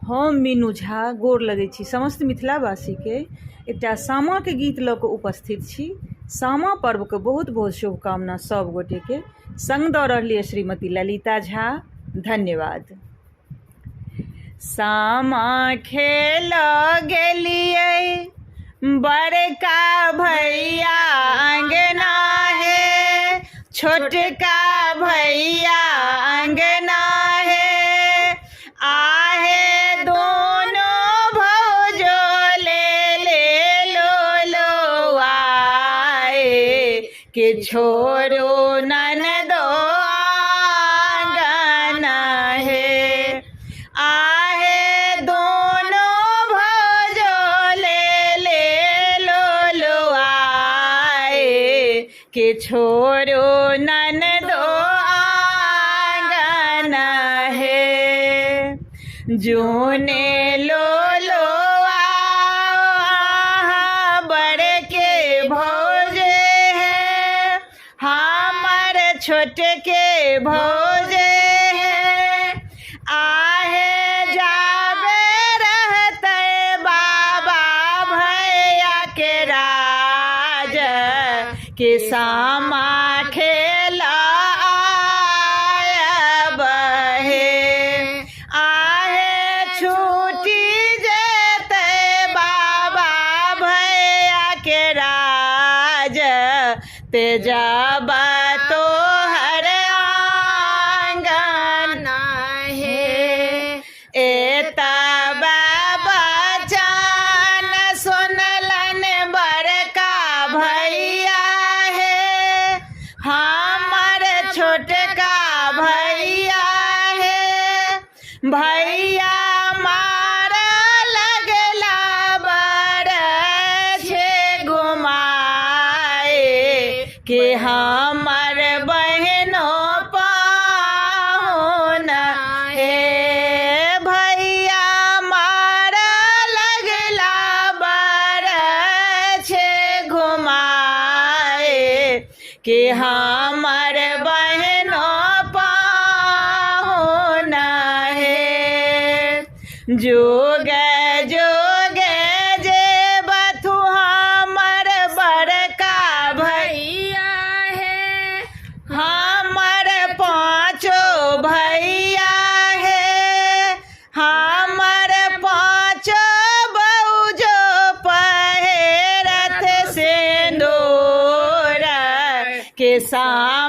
हम मीनू झा गोर लगै छी समस्त मिथिलावासी के एकटा सामा के गीत लऽ कऽ उपस्थित छी। सामा पर्व के बहुत बहुत शुभकामना सब गोटे के। संग दऽ रहलिए श्रीमती ललिता झा। धन्यवाद। सामा खेल गेलिए बड़का भैया अंगना है, छोटका भैया अंगना है। आहे दोनों भौजो ले लो आए कि छोरो ननदो आंगना है। आहे दोनों भौजो ले लो आए कि छोरो ननदो आंगना है। जोने लो आ बड़े के भौजे हैं, हमारे छोटे के भौजे हैं। आहे जावे रहते बाबा भैया के राज कि सामा खेला छूटी जेते बाबा भैया के राज ते जब तो हर आंगना है। एतब बचन सुनलन बड़का भैया है, हमारे छोटका भैया है। भैया मारा लगला बड़ छे घुमाए कि हमर बहनों पाहुन हे। भैया मारा लगला बड़ छे घुमाए कि हमर बहनों पाहुन है। जोगे जोगे जे बथु हमर बड़का भैया है, हमर पांचो भैया है। हमर पांचो बौजो पहिरत सिंदूर के साम